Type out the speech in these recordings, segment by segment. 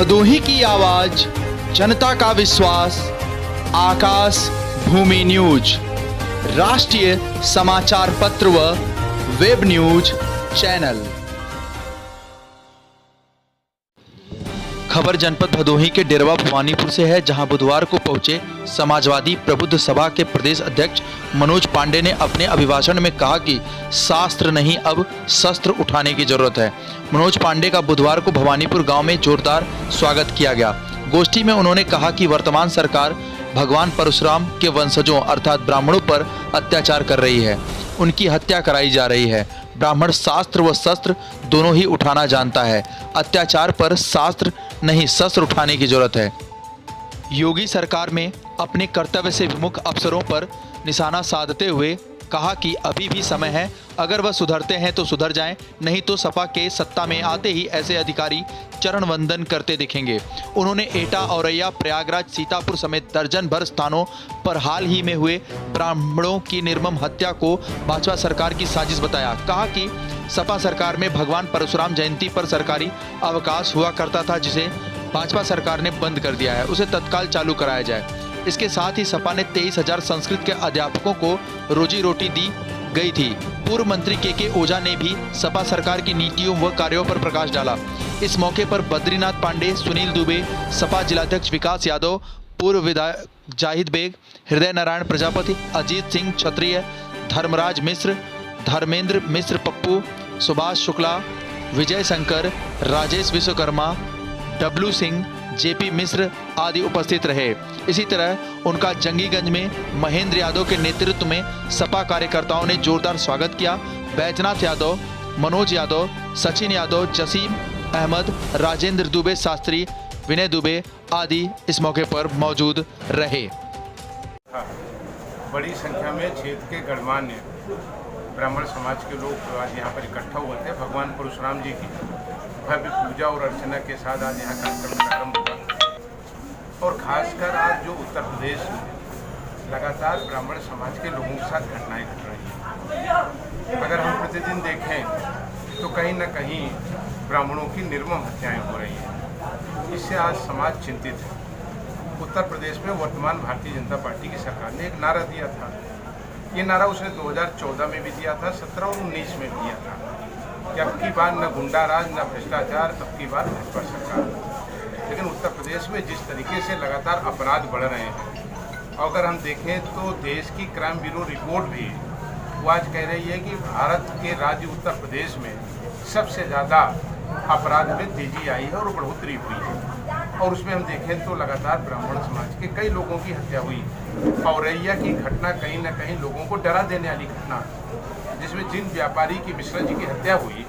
भदोही की आवाज, जनता का विश्वास, आकाश भूमि न्यूज, राष्ट्रीय समाचार पत्र व वेब न्यूज चैनल। खबर जनपद भदोही के डेरवा भवानीपुर से है, जहां बुधवार को पहुंचे समाजवादी प्रबुद्ध सभा के प्रदेश अध्यक्ष मनोज पांडे ने अपने अभिभाषण में कहा कि शास्त्र नहीं, अब शस्त्र उठाने की जरूरत है। मनोज पांडे का बुधवार को भवानीपुर गांव में जोरदार स्वागत किया गया। गोष्ठी में उन्होंने कहा कि वर्तमान सरकार भगवान परशुराम के वंशजों अर्थात ब्राह्मणों पर अत्याचार कर रही है, उनकी हत्या कराई जा रही है। ब्राह्मण शास्त्र व शस्त्र दोनों ही उठाना जानता है। अत्याचार पर शास्त्र नहीं, शस्त्र उठाने की जरूरत है। योगी सरकार में अपने कर्तव्य से विमुख अफसरों पर निशाना साधते हुए कहा कि अभी भी समय है, अगर वह सुधरते हैं तो सुधर जाएं, नहीं तो सपा के सत्ता में आते ही ऐसे अधिकारी चरण वंदन करते दिखेंगे। उन्होंने एटा, औरैया, प्रयागराज, सीतापुर समेत दर्जन भर स्थानों पर हाल ही में हुए ब्राह्मणों की निर्मम हत्या को भाजपा सरकार की साजिश बताया। कहा कि सपा सरकार में भगवान परशुराम जयंती पर सरकारी अवकाश हुआ करता था, जिसे भाजपा सरकार ने बंद कर दिया है, उसे तत्काल चालू कराया जाए। इसके साथ ही सपा ने 23,000 संस्कृत के अध्यापकों को रोजी रोटी दी गई थी। पूर्व मंत्री के ओझा ने भी सपा सरकार की नीतियों व कार्यों पर प्रकाश डाला। इस मौके पर बद्रीनाथ पांडे, सुनील दुबे, सपा जिलाध्यक्ष विकास यादव, पूर्व विधायक जाहिद बेग, हृदय नारायण प्रजापति, अजीत सिंह क्षत्रिय, धर्मराज मिश्र, धर्मेंद्र मिश्र पप्पू, सुभाष शुक्ला, विजय शंकर, राजेश विश्वकर्मा, डब्लू सिंह, जेपी मिश्र आदि उपस्थित रहे। इसी तरह उनका जंगीगंज में महेंद्र यादव के नेतृत्व में सपा कार्यकर्ताओं ने जोरदार स्वागत किया। बैजनाथ यादव, मनोज यादव, सचिन यादव, जसीम अहमद, राजेंद्र दुबे शास्त्री, विनय दुबे आदि इस मौके पर मौजूद रहे। बड़ी संख्या में क्षेत्र के गणमान्य ब्राह्मण समाज के लोग आज यहाँ पर इकट्ठा हुए थे। भगवान परशुराम जी की भव्य पूजा और अर्चना के साथ आज यहाँ कार्यक्रम प्रारंभ हुआ। और खासकर आज जो उत्तर प्रदेश में लगातार ब्राह्मण समाज के लोगों के साथ घटनाएं घट रही हैं। अगर हम प्रतिदिन देखें तो कहीं न कहीं ब्राह्मणों की निर्मम हत्याएं हो रही हैं। इससे आज समाज चिंतित है। उत्तर प्रदेश में वर्तमान भारतीय जनता पार्टी की सरकार ने एक नारा दिया था। ये नारा उसने 2014 में भी दिया था, 17 और 19 में भी दिया था कि अब की बार न गुंडाराज न भ्रष्टाचार, अब की बार भाजपा सरकार। लेकिन उत्तर प्रदेश में जिस तरीके से लगातार अपराध बढ़ रहे हैं, अगर हम देखें तो देश की क्राइम ब्यूरो रिपोर्ट भी वो आज कह रही है कि भारत के राज्य उत्तर प्रदेश में सबसे ज़्यादा अपराध में तेजी आई है और बढ़ोतरी हुई है। और उसमें हम देखें तो लगातार ब्राह्मण समाज के कई लोगों की हत्या हुई। औरैया की घटना कहीं ना कहीं लोगों को डरा देने वाली घटना, जिसमें जिन व्यापारी की मिश्रा जी की हत्या हुई,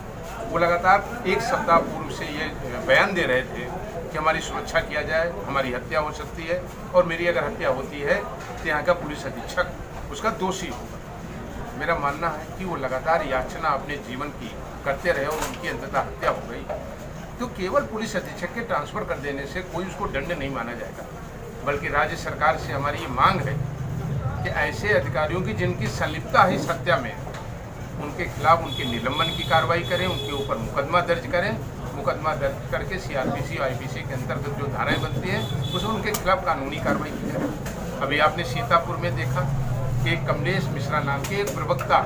वो लगातार एक सप्ताह पूर्व से ये बयान दे रहे थे कि हमारी सुरक्षा किया जाए, हमारी हत्या हो सकती है और मेरी अगर हत्या होती है तो यहाँ का पुलिस अधीक्षक उसका दोषी होगा। मेरा मानना है कि वो लगातार याचना अपने जीवन की करते रहे और उनकी अंततः हत्या हो गई। तो केवल पुलिस अधीक्षक के ट्रांसफ़र कर देने से कोई उसको दंड नहीं माना जाएगा, बल्कि राज्य सरकार से हमारी ये मांग है कि ऐसे अधिकारियों की जिनकी संलिप्तता है इस हत्या में, उनके खिलाफ उनके निलंबन की कार्रवाई करें, उनके ऊपर मुकदमा दर्ज करें। मुकदमा दर्ज करके सीआरपीसी और आईपीसी के अंतर्गत जो धाराएं बनती हैं उसमें उनके खिलाफ कानूनी कार्रवाई की जाए। अभी आपने सीतापुर में देखा कि कमलेश मिश्रा नाम के एक प्रवक्ता,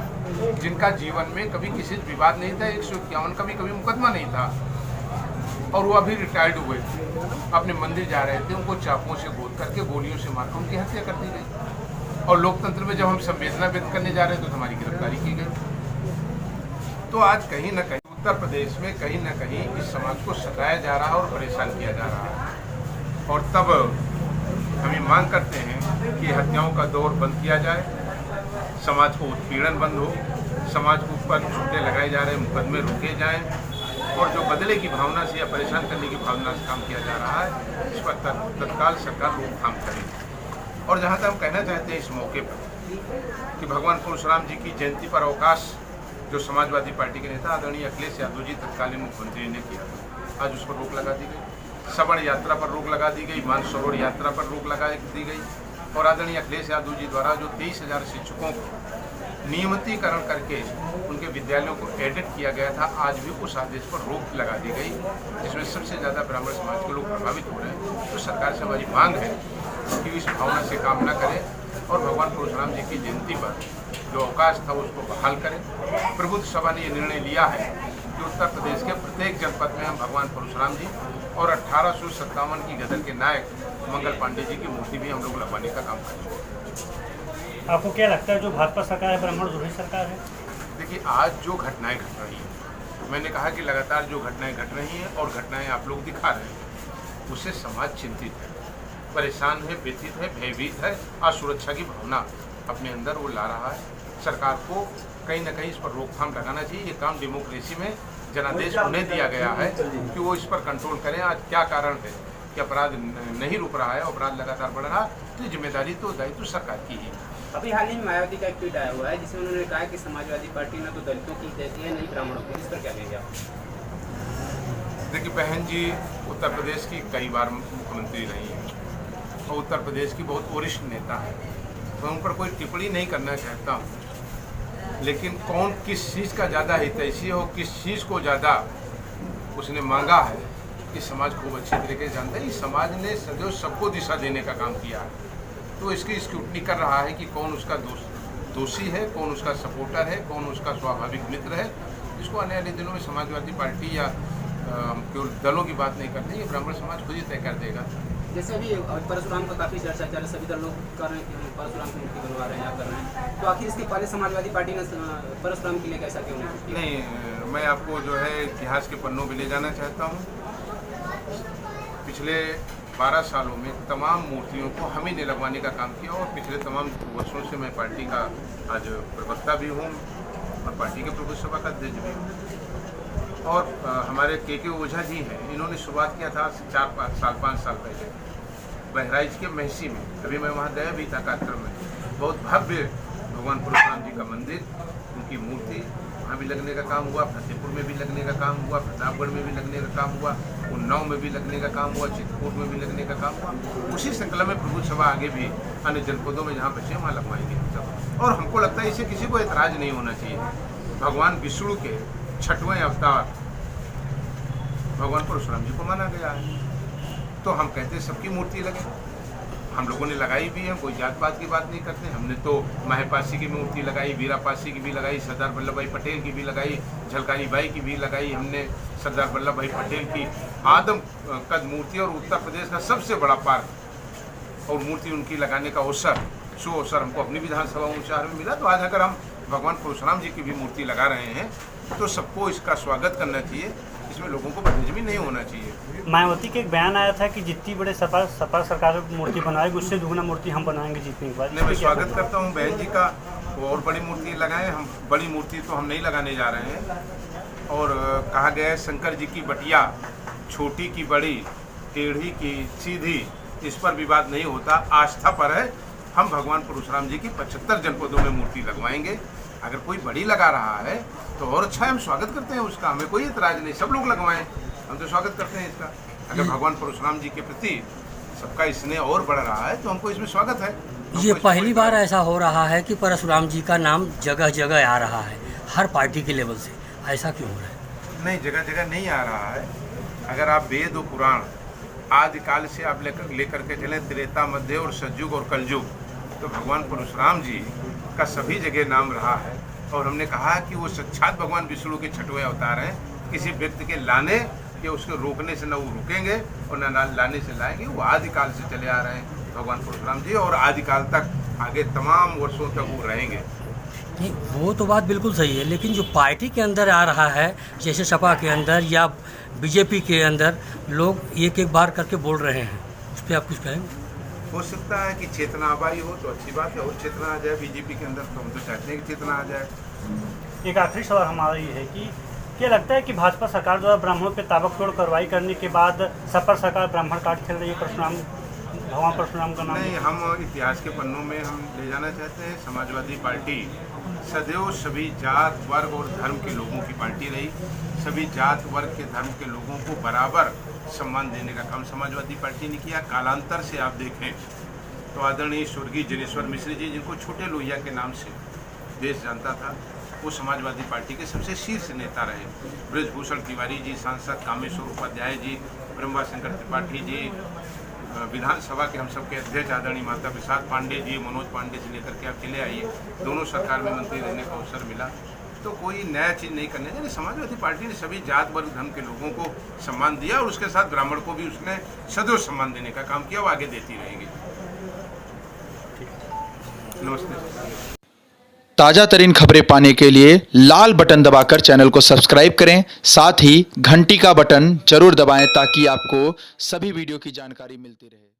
जिनका जीवन में कभी किसी विवाद नहीं था, 151 का भी कभी मुकदमा नहीं था, और वो अभी रिटायर्ड हुए, अपने मंदिर जा रहे थे, उनको चाकुओं से गोद करके गोलियों से मारकर उनकी हत्या कर दी गई। और लोकतंत्र में जब हम संवेदना व्यक्त करने जा रहे थे तो हमारी गिरफ्तारी की गई। तो आज कहीं ना कहीं उत्तर प्रदेश में कहीं ना कहीं इस समाज को सताया जा रहा है और परेशान किया जा रहा है। और तब हम ये मांग करते हैं कि हत्याओं का दौर बंद किया जाए, समाज को उत्पीड़न बंद हो, समाज को ऊपर छूटे लगाए जा रहे मुकदमे रोके जाएं, और जो बदले की भावना से या परेशान करने की भावना से काम किया जा रहा है, इस पर तत्काल सरकार रोकथाम करे। और जहाँ तक हम कहना चाहते हैं इस मौके पर कि भगवान परशुराम जी की जयंती पर अवकाश जो समाजवादी पार्टी के नेता आदरणीय अखिलेश यादव जी तत्कालीन मुख्यमंत्री ने किया, आज उस पर रोक लगा दी गई। सवर्ण यात्रा पर रोक लगा दी गई, मानसरोवर यात्रा पर रोक लगा दी गई। और आदरणीय अखिलेश यादव जी द्वारा जो 23,000 शिक्षकों को नियमितीकरण करके उनके विद्यालयों को एडिट किया गया था, आज भी उस आदेश पर रोक लगा दी गई, जिसमें सबसे ज़्यादा ब्राह्मण समाज के लोग प्रभावित हो रहे हैं। तो सरकार से हमारी मांग है कि इस भावना से काम न करें और भगवान परशुराम जी की जयंती पर जो अवकाश था उसको बहाल करें। प्रबुद्ध सभा ने ये निर्णय लिया है कि उत्तर प्रदेश के प्रत्येक जनपद में हम भगवान परशुराम जी और 1857 की गदर के नायक मंगल पांडे जी की मूर्ति भी हम लोग लगवाने का काम करेंगे। आपको क्या लगता है जो भाजपा सरकार है ब्राह्मण द्रोही सरकार है? देखिए, आज जो घटनाएं घट रही हैं, मैंने कहा कि लगातार जो घटनाएं घट रही हैं और घटनाएं आप लोग दिखा रहे हैं, उससे समाज चिंतित है, परेशान है, व्यथित है, भयभीत है, असुरक्षा की भावना अपने अंदर वो ला रहा है। सरकार को कहीं ना कहीं इस पर रोकथाम लगाना चाहिए। ये काम डेमोक्रेसी में जनादेश उन्हें दिया गया है कि वो इस पर कंट्रोल करें। आज क्या कारण है कि अपराध नहीं रुक रहा है, अपराध लगातार बढ़ रहा है, तो जिम्मेदारी तो दायित्व सरकार की ही है। अभी हाल ही में मायावती का एक ट्वीट आया हुआ है जिसमें उन्होंने कहा कि समाजवादी पार्टी न तो दलितों की देती है, नहीं ब्राह्मणों की। इस पर क्या कहेंगे आप? देखिए, बहन जी उत्तर प्रदेश की कई बार मुख्यमंत्री रही हैं और उत्तर प्रदेश की बहुत वरिष्ठ नेता है, तो उन पर कोई टिप्पणी नहीं करना चाहता हूँ। लेकिन कौन किस चीज़ का ज़्यादा हितैषी हो, किस चीज़ को ज़्यादा उसने मांगा है, कि समाज खूब अच्छी तरीके से जानता है। इस समाज ने सदैव सबको दिशा देने का काम किया है, तो इसकी स्क्रूटनी कर रहा है कि कौन उसका दोषी है, कौन उसका सपोर्टर है, कौन उसका स्वाभाविक मित्र है। इसको आने वाले दिनों में समाजवादी पार्टी या केवल दलों की बात नहीं करते, ये ब्राह्मण समाज खुद ही तय कर देगा। जैसे अभी परशुराम का काफ़ी चर्चा चल रहा है, सभी दल लोग कर रहे हैं कि हम परशुराम की मूर्ति बनवा रहे हैं या कर रहे हैं, तो आखिर इसके पहले समाजवादी पार्टी ने परशुराम के लिए कैसा क्यों नहीं? नहीं, मैं आपको जो है इतिहास के पन्नों में ले जाना चाहता हूँ। पिछले 12 सालों में तमाम मूर्तियों को हम ही ने लगवाने का काम किया और पिछले तमाम वर्षों से मैं पार्टी का आज प्रवक्ता भी हूँ और पार्टी के प्रबुद्ध सभा का अध्यक्ष भी हूँ। और हमारे के ओझा जी हैं, इन्होंने शुरुआत किया था 5 साल पहले बहराइच के महसी में। अभी मैं वहाँ गया भी था कार्यक्रम में। बहुत भव्य भगवान परशुराम जी का मंदिर, उनकी मूर्ति वहाँ भी लगने का काम हुआ, फतेहपुर में भी लगने का काम हुआ, प्रतापगढ़ में भी लगने का काम हुआ, उन्नाव में भी लगने का काम हुआ, चित्रकूट में भी लगने का काम हुआ। उसी श्रृंखला में प्रबुद्ध सभा आगे भी अन्य जनपदों में जहाँ बचे वहाँ लगवाएंगे हम सब। और हमको लगता है इससे किसी को ऐतराज़ नहीं होना चाहिए। भगवान विष्णु के 6वें अवतार भगवान परशुराम जी को माना गया है, तो हम कहते हैं सबकी मूर्ति लगे। हम लोगों ने लगाई भी है, कोई जात पात की बात नहीं करते। हमने तो महपासी की मूर्ति लगाई, वीरापासी की भी लगाई, सरदार वल्लभ भाई पटेल की भी लगाई, झलकारी बाई की भी लगाई। हमने सरदार वल्लभ भाई पटेल की आदम कद मूर्ति और उत्तर प्रदेश का सबसे बड़ा पार्क और मूर्ति उनकी लगाने का अवसर हमको अपनी विधानसभा शहर में मिला। तो आज अगर हम भगवान परशुराम जी की भी मूर्ति लगा रहे हैं तो सबको इसका स्वागत करना चाहिए, इसमें लोगों को बदनामी भी नहीं होना चाहिए। मायावती के एक बयान आया था कि जितनी बड़े सपा सरकार मूर्ति बनाएगी उससे दुगना मूर्ति हम बनाएंगे जीतने के बाद। नहीं, मैं स्वागत करता हूँ बहन जी का, वो और बड़ी मूर्ति लगाएं। हम बड़ी मूर्ति तो हम नहीं लगाने जा रहे हैं। और कहा गया है शंकर जी की बटिया छोटी की बड़ी, टेढ़ी की सीधी, इस पर विवाद नहीं होता, आस्था पर है। हम भगवान परशुराम जी की 75 जनपदों में मूर्ति लगवाएंगे। अगर कोई बड़ी लगा रहा है तो और अच्छा है, हम स्वागत करते हैं उसका, हमें कोई इतराज नहीं, सब लोग लगवाएं, हम तो स्वागत करते हैं इसका। अगर भगवान परशुराम जी के प्रति सबका स्नेह और बढ़ रहा है तो हमको इसमें स्वागत है। ये पहली बार ऐसा हो रहा है कि परशुराम जी का नाम जगह जगह आ रहा है, हर पार्टी के लेवल से, ऐसा क्यों हो रहा है? नहीं, जगह जगह नहीं आ रहा है। अगर आप वेद और पुराण आदिकाल से आप लेकर के चलें, त्रेता, मध्य और सतयुग और कलयुग, तो भगवान परशुराम जी का सभी जगह नाम रहा है। और हमने कहा कि वो साक्षात भगवान विष्णु के 6वें अवतार हैं। किसी व्यक्ति के लाने या उसके रोकने से न वो रुकेंगे और न लाने से लाएंगे। वो आदिकाल से चले आ रहे हैं भगवान परशुराम जी, और आदिकाल तक आगे तमाम वर्षों तक वो रहेंगे। नहीं, वो तो बात बिल्कुल सही है, लेकिन जो पार्टी के अंदर आ रहा है, जैसे सपा के अंदर या बीजेपी के अंदर लोग एक एक बार करके बोल रहे हैं, उस पर आप कुछ कहेंगे? हो सकता है कि चेतना आबाई हो तो अच्छी बात है, और चेतना आ जाए बीजेपी के अंदर, तो हम तो चाहते हैं कि चेतना आ जाए। एक आखिरी सवाल हमारा ये है कि क्या लगता है कि भाजपा सरकार द्वारा ब्राह्मणों पर ताबड़तोड़ कार्रवाई करने के बाद सपा सरकार ब्राह्मण काट खेल रही है भगवान परशुराम का नाम? नहीं, हम इतिहास के पन्नों में हम ले जाना चाहते हैं। समाजवादी पार्टी सदैव सभी जात, वर्ग और धर्म के लोगों की पार्टी रही। सभी जात, वर्ग के, धर्म के लोगों को बराबर सम्मान देने का काम समाजवादी पार्टी ने किया। कालांतर से आप देखें तो आदरणीय स्वर्गीय जनेश्वर मिश्र जी, जिनको छोटे लोहिया के नाम से देश जानता था, वो समाजवादी पार्टी के सबसे शीर्ष नेता रहे। ब्रजभूषण तिवारी जी, सांसद कामेश्वर उपाध्याय जी, ब्रह्माशंकर त्रिपाठी जी, विधानसभा के हम सबके अध्यक्ष आदरणीय माता विशाल पांडे जी, मनोज पांडे से लेकर के अकेले आइए, दोनों सरकार में मंत्री रहने का अवसर मिला। तो कोई नया चीज़ नहीं करने देनी। समाजवादी पार्टी ने सभी जात वर्ग धर्म के लोगों को सम्मान दिया और उसके साथ ब्राह्मण को भी उसने सदैव सम्मान देने का काम किया, वो आगे देती रहेगी। नमस्ते। ताज़ा तरीन खबरें पाने के लिए लाल बटन दबाकर चैनल को सब्सक्राइब करें, साथ ही घंटी का बटन जरूर दबाएं ताकि आपको सभी वीडियो की जानकारी मिलती रहे।